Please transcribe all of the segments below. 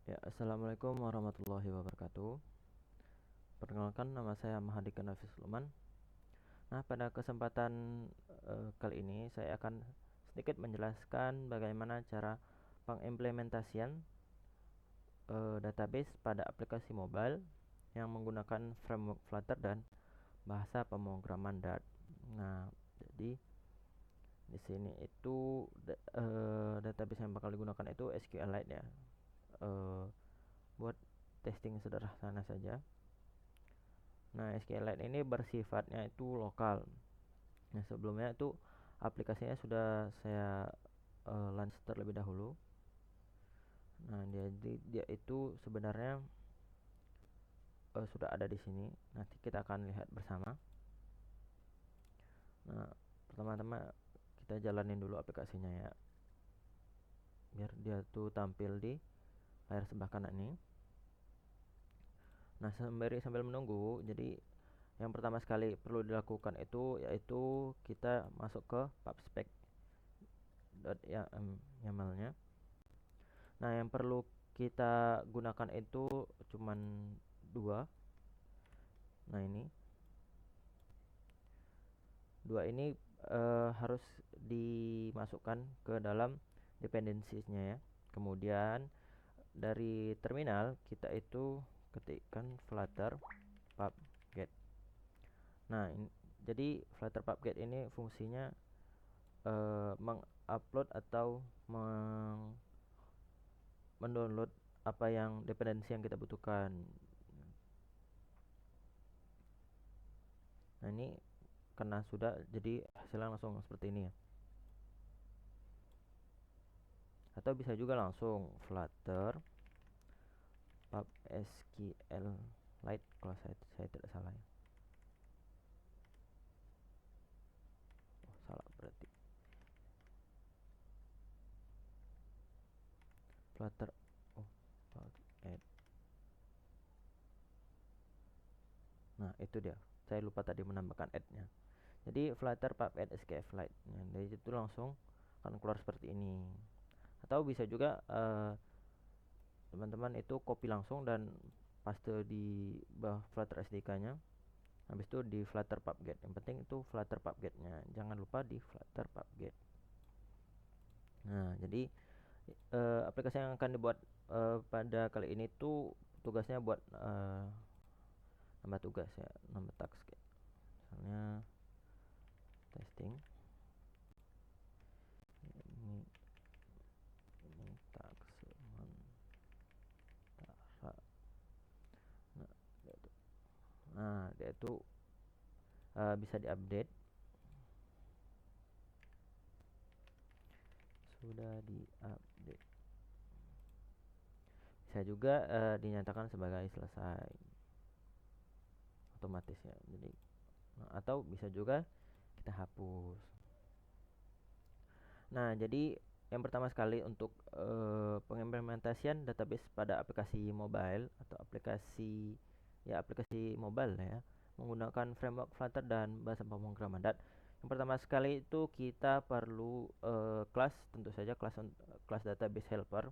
Ya, Assalamualaikum warahmatullahi wabarakatuh. Perkenalkan, nama saya Mahadika Nafis Luman. Nah, pada kesempatan kali ini saya akan sedikit menjelaskan bagaimana cara pengimplementasian database pada aplikasi mobile yang menggunakan framework Flutter dan bahasa pemrograman Dart. Nah, jadi di sini itu database yang bakal digunakan itu SQLite ya. Buat testing sederhana saja. Nah, SQLite ini bersifatnya itu lokal. Nah, sebelumnya itu aplikasinya sudah saya launch terlebih dahulu. Nah, dia itu sebenarnya sudah ada di sini. Nanti kita akan lihat bersama. Nah, pertama-tama kita jalanin dulu aplikasinya ya. Biar dia tuh tampil di layar sebelah kanan ini. Nah, sambil menunggu, jadi yang pertama sekali perlu dilakukan itu yaitu kita masuk ke pubspec.yaml-nya. Nah, yang perlu kita gunakan itu cuman dua. Nah, dua ini harus dimasukkan ke dalam dependencies-nya ya. Kemudian dari terminal kita itu ketikkan flutter pub-get. Nah, jadi flutter pub-get ini fungsinya mengupload atau mendownload apa yang dependensi yang kita butuhkan. Nah, ini karena sudah, jadi hasilnya langsung seperti ini ya. Atau bisa juga langsung flutter pub SQLite kalau saya tidak salah ya. Oh, salah berarti. Flutter pub add. Nah, itu dia. Saya lupa tadi menambahkan add-nya. Jadi flutter pub add SQLite. Nah, dari itu langsung akan keluar seperti ini. Atau bisa juga teman-teman itu copy langsung dan paste di bawah Flutter SDK-nya. Habis itu di Flutter pub-get. Yang penting itu Flutter pub-get-nya. Jangan lupa di Flutter pub-get. Nah, jadi aplikasi yang akan dibuat pada kali ini tuh tugasnya buat nambah tugas ya, nambah task ya. Misalnya testing. Ini task sementara. Nah, dia itu bisa diupdate. Sudah diupdate. Bisa juga dinyatakan sebagai selesai otomatis ya. Jadi atau bisa juga kita hapus. Nah, jadi yang pertama sekali untuk pengimplementasian database pada aplikasi mobile atau aplikasi mobile ya, menggunakan framework Flutter dan bahasa pemrograman Dat. Yang pertama sekali itu kita perlu kelas, tentu saja kelas database helper.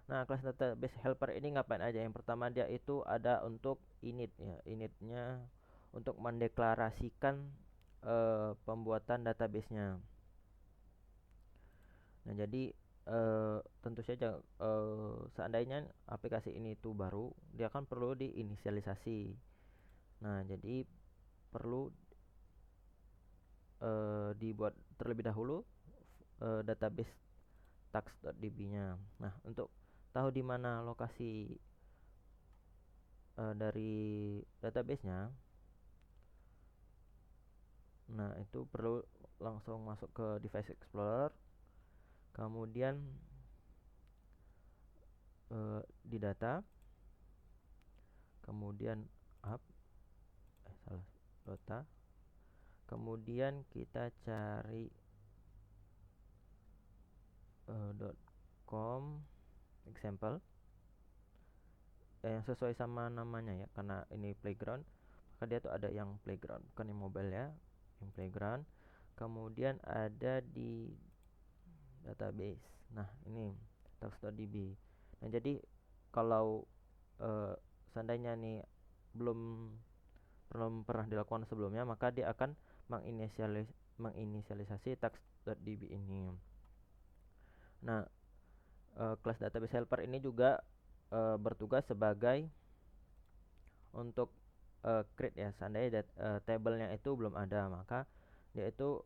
Nah, kelas database helper ini ngapain aja? Yang pertama dia itu ada untuk init ya. Initnya untuk mendeklarasikan pembuatan database-nya. Nah, jadi tentu saja seandainya aplikasi ini itu baru, dia akan perlu diinisialisasi. Nah, jadi perlu dibuat terlebih dahulu database tax.db-nya. Nah, untuk tahu di mana lokasi dari database-nya, nah itu perlu langsung masuk ke Device Explorer, kemudian di data, kemudian data, kemudian kita cari .com example yang sesuai sama namanya ya, karena ini playground maka dia tuh ada yang playground bukan yang mobile ya, yang playground. Kemudian ada di database, nah ini tax.db. Nah, jadi kalau seandainya nih belum pernah dilakukan sebelumnya, maka dia akan menginisialisasi tax.db ini. Nah, kelas database helper ini juga bertugas sebagai untuk create ya. Seandainya tabelnya itu belum ada, maka dia itu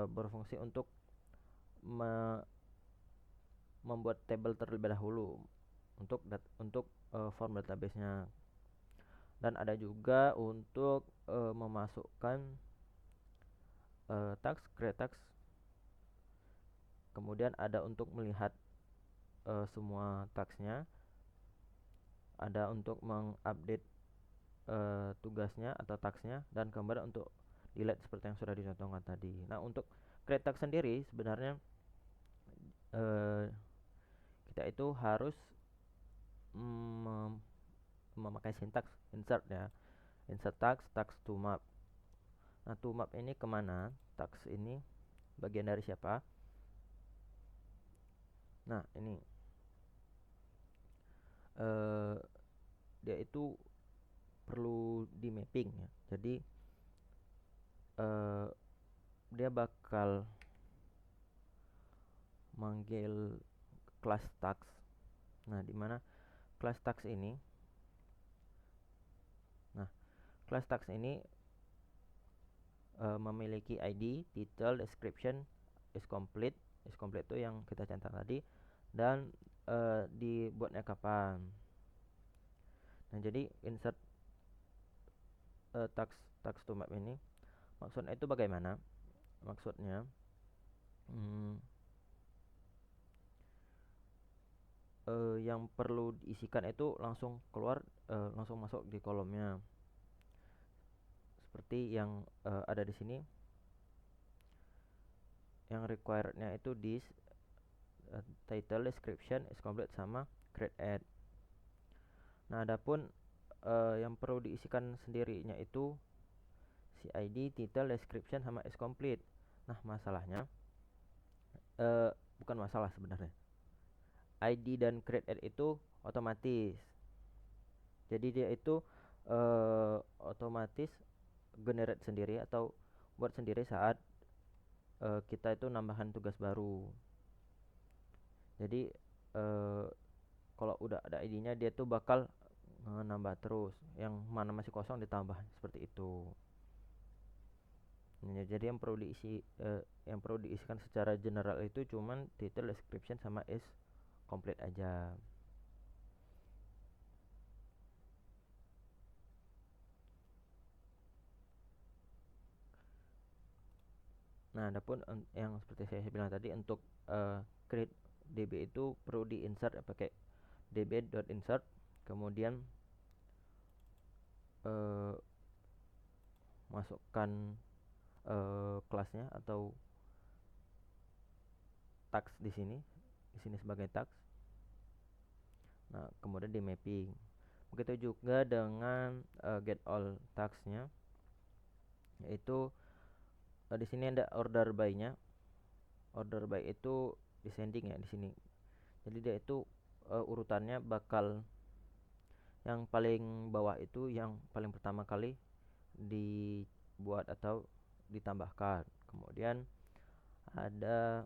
berfungsi untuk membuat table terlebih dahulu untuk form database-nya. Dan ada juga untuk memasukkan tax, create tax. Kemudian ada untuk melihat semua tax-nya. Ada untuk mengupdate tugasnya atau tax-nya, dan kemudian untuk delete seperti yang sudah dicontohkan tadi. Nah, untuk create tax sendiri sebenarnya kita itu harus memakai sintaks insert ya. Insert tax to map. Nah, to map ini kemana? Tax ini bagian dari siapa? Nah, ini dia itu perlu di mapping ya. Jadi dia bakal manggil class tax. Nah, di mana class tax ini? Nah, class tax ini memiliki ID, title, description, is complete. Is complete itu yang kita centang tadi, dan dibuatnya kapan. Nah, jadi insert tax to map ini maksudnya itu bagaimana? Maksudnya yang perlu diisikan itu langsung keluar, langsung masuk di kolomnya. Seperti yang ada di sini. Yang requirednya itu this, title, description, is complete, sama create add. Nah, adapun yang perlu diisikan sendirinya itu si ID, title, description, sama is complete. Nah, masalahnya bukan masalah sebenarnya. ID dan create add itu otomatis. Jadi dia itu otomatis generate sendiri atau buat sendiri saat kita itu nambahan tugas baru. Jadi kalau udah ada ID-nya, dia tuh bakal nambah terus, yang mana masih kosong ditambah seperti itu. Nah, jadi yang perlu diisikan secara general itu cuman title, description, sama is complete aja. Nah, adapun yang seperti saya bilang tadi, untuk create db itu perlu diinsert pakai db.insert, kemudian masukkan kelasnya atau tax di sini sebagai tax. Nah, kemudian di mapping. Begitu juga dengan get all tax-nya, yaitu di sini ada order by-nya. Order by itu descending ya di sini. Jadi dia itu urutannya bakal yang paling bawah itu yang paling pertama kali dibuat atau ditambahkan. Kemudian ada,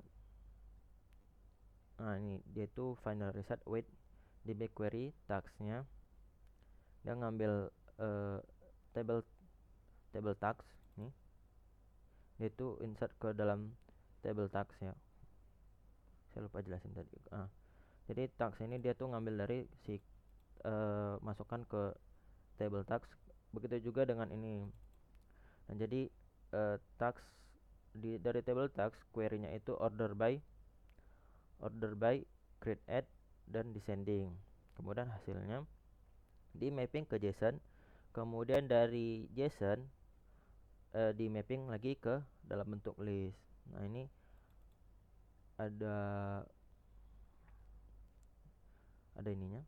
nah ini dia itu final result with db query tax-nya. Dia ngambil table tax nih, dia itu insert ke dalam table tax ya. Saya lupa jelasin tadi. Jadi tax ini dia tuh ngambil dari si masukkan ke table tax. Begitu juga dengan ini. Nah, jadi tax dari table tax query-nya itu order by, create add, dan descending. Kemudian hasilnya di mapping ke JSON. Kemudian dari JSON di mapping lagi ke dalam bentuk list. Nah, ini ada ininya,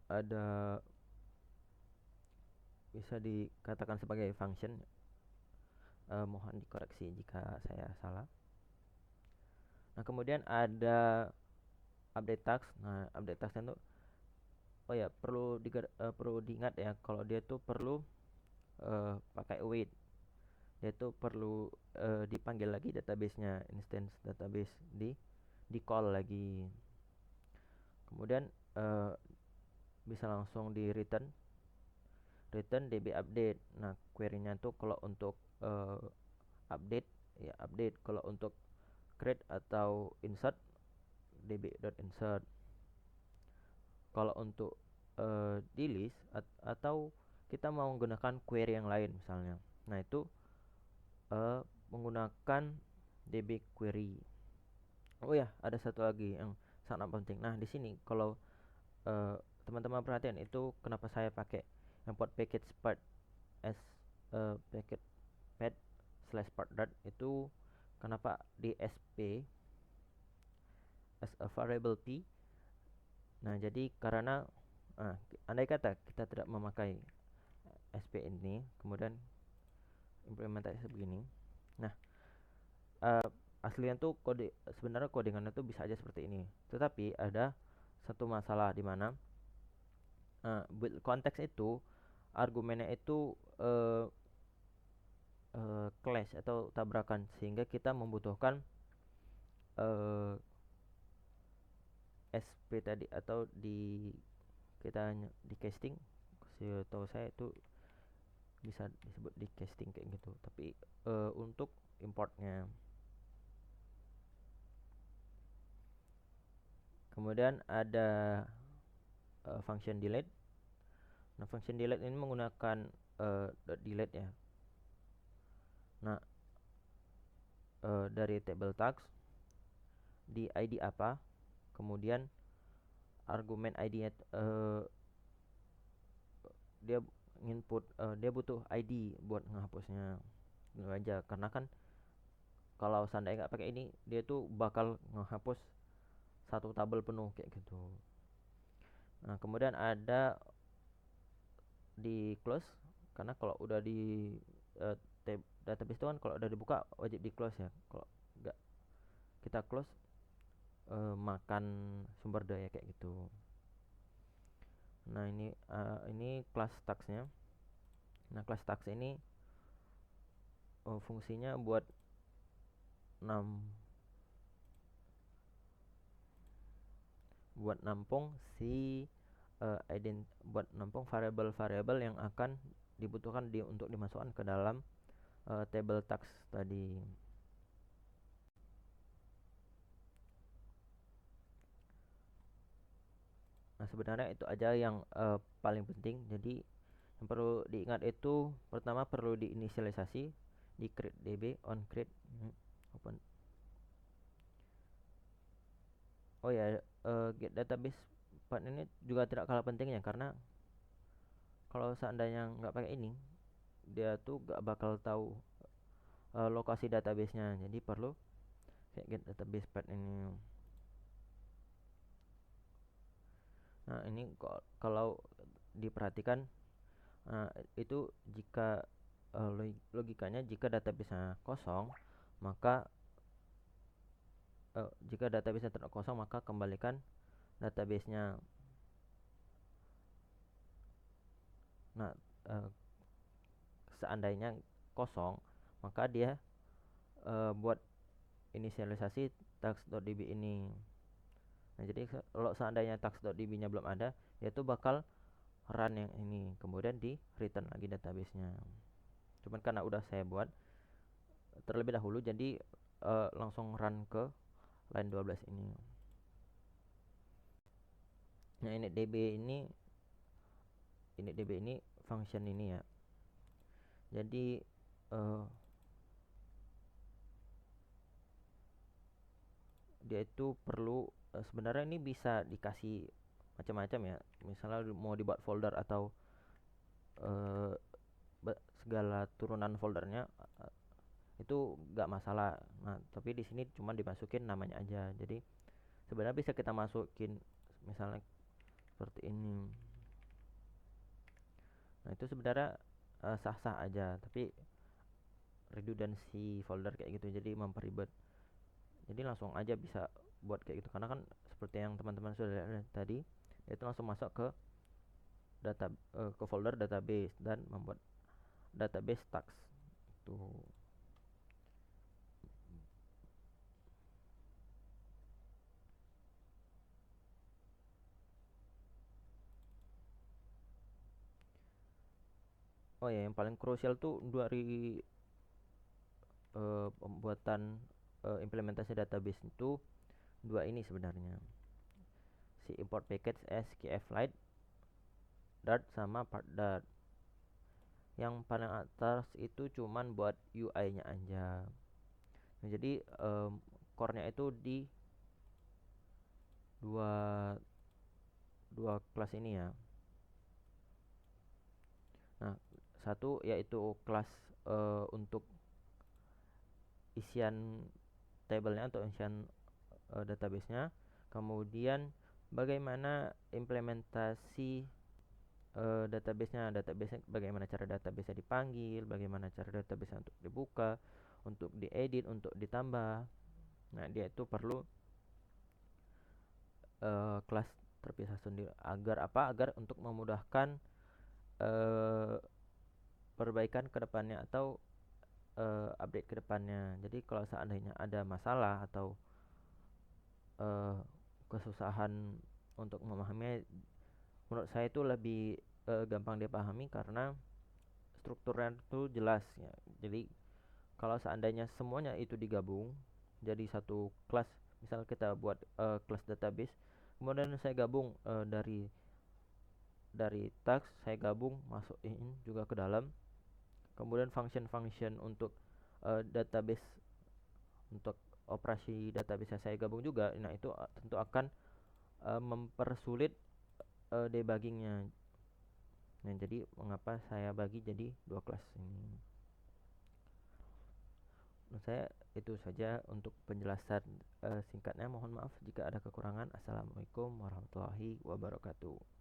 ada bisa dikatakan sebagai function. Mohon dikoreksi jika saya salah. Nah, kemudian ada update task. Nah, update task itu perlu diingat ya kalau dia tuh perlu pakai await. Dia tuh perlu dipanggil lagi database-nya, instance database di call lagi. Kemudian bisa langsung di return db update. Nah, query-nya tuh kalau untuk update ya update, kalau untuk create atau insert db.insert. Kalau untuk delete atau kita mau menggunakan query yang lain misalnya, nah itu menggunakan db query. Oh ya, ada satu lagi yang sangat penting. Nah, di sini kalau teman-teman perhatian itu kenapa saya pakai import package part as package pad slash part dot itu, kenapa di sp as a variable p. Nah, jadi karena andai kata kita tidak memakai sp ini, kemudian implementasi begini. Nah, aslinya tuh sebenarnya codingannya tuh bisa aja seperti ini. Tetapi ada satu masalah di mana build konteks itu argumennya itu clash atau tabrakan, sehingga kita membutuhkan SP tadi atau kita di casting. Setahu saya itu bisa disebut di casting kayak gitu, tapi untuk importnya. Kemudian ada function delete. Nah, function delete ini menggunakan delete ya. Nah, dari table tags di id apa, kemudian argumen id-nya dia input dia butuh id buat menghapusnya. Gitu aja, karena kan kalau seandainya nggak pakai ini, dia tuh bakal menghapus satu tabel penuh kayak gitu. Nah, kemudian ada di close, karena kalau udah di database itu kan kalau udah dibuka wajib di close ya. Kalau nggak kita close makan sumber daya kayak gitu. Nah, ini class tagsnya. Nah, class tags ini fungsinya buat nampung buat nampung variabel-variabel yang akan dibutuhkan untuk dimasukkan ke dalam table tags tadi. Nah, sebenarnya itu aja yang paling penting. Jadi yang perlu diingat itu pertama perlu diinisialisasi di create db on create open. Oh ya, get database part ini juga tidak kalah pentingnya, karena kalau seandainya nggak pakai ini, dia tuh nggak bakal tahu lokasi database-nya. Jadi perlu kayak get database part ini. Nah, ini kalau diperhatikan itu jika logikanya jika database-nya kosong, maka jika database-nya tidak kosong, maka kembalikan database-nya. Nah, seandainya kosong, maka dia buat inisialisasi tags.db ini. Nah, jadi kalau seandainya tags.db-nya belum ada, dia tuh bakal run yang ini, kemudian di return lagi database-nya. Cuman karena udah saya buat terlebih dahulu, jadi langsung run ke line 12 ini. Nah, initdb ini function ini ya. Jadi dia itu perlu sebenarnya ini bisa dikasih macam-macam ya. Misalnya mau dibuat folder atau segala turunan foldernya itu nggak masalah. Nah, tapi di sini cuma dimasukin namanya aja. Jadi sebenarnya bisa kita masukin misalnya seperti ini. Nah, itu sebenarnya sah-sah aja, tapi redundancy folder kayak gitu, jadi memperibet. Jadi langsung aja bisa buat kayak gitu, karena kan seperti yang teman-teman sudah lihat tadi, itu langsung masuk ke ke folder database dan membuat database tags itu. Oh ya, yang paling krusial tuh dari pembuatan implementasi database itu dua ini sebenarnya, si import package skflite dart sama part dart. Yang paling atas itu cuman buat UI-nya aja. Nah, jadi core-nya itu di dua kelas ini ya. Nah, satu yaitu kelas untuk isian tabelnya atau isian database-nya. Kemudian bagaimana implementasi database-nya bagaimana cara database-nya dipanggil, bagaimana cara database-nya untuk dibuka, untuk diedit, untuk ditambah. Nah, dia itu perlu kelas terpisah sendiri agar untuk memudahkan perbaikan ke depannya atau update ke depannya. Jadi kalau seandainya ada masalah atau kesusahan untuk memahaminya, menurut saya itu lebih gampang dipahami karena strukturnya itu jelas ya. Jadi kalau seandainya semuanya itu digabung jadi satu kelas, misal kita buat kelas database, kemudian saya gabung dari tags, saya gabung masukin juga ke dalam, kemudian function-function untuk database, untuk operasi database saya gabung juga. Nah, itu tentu akan mempersulit debuggingnya. Nah, jadi mengapa saya bagi jadi dua kelas ini. Menurut saya itu saja untuk penjelasan singkatnya. Mohon maaf jika ada kekurangan. Assalamualaikum warahmatullahi wabarakatuh.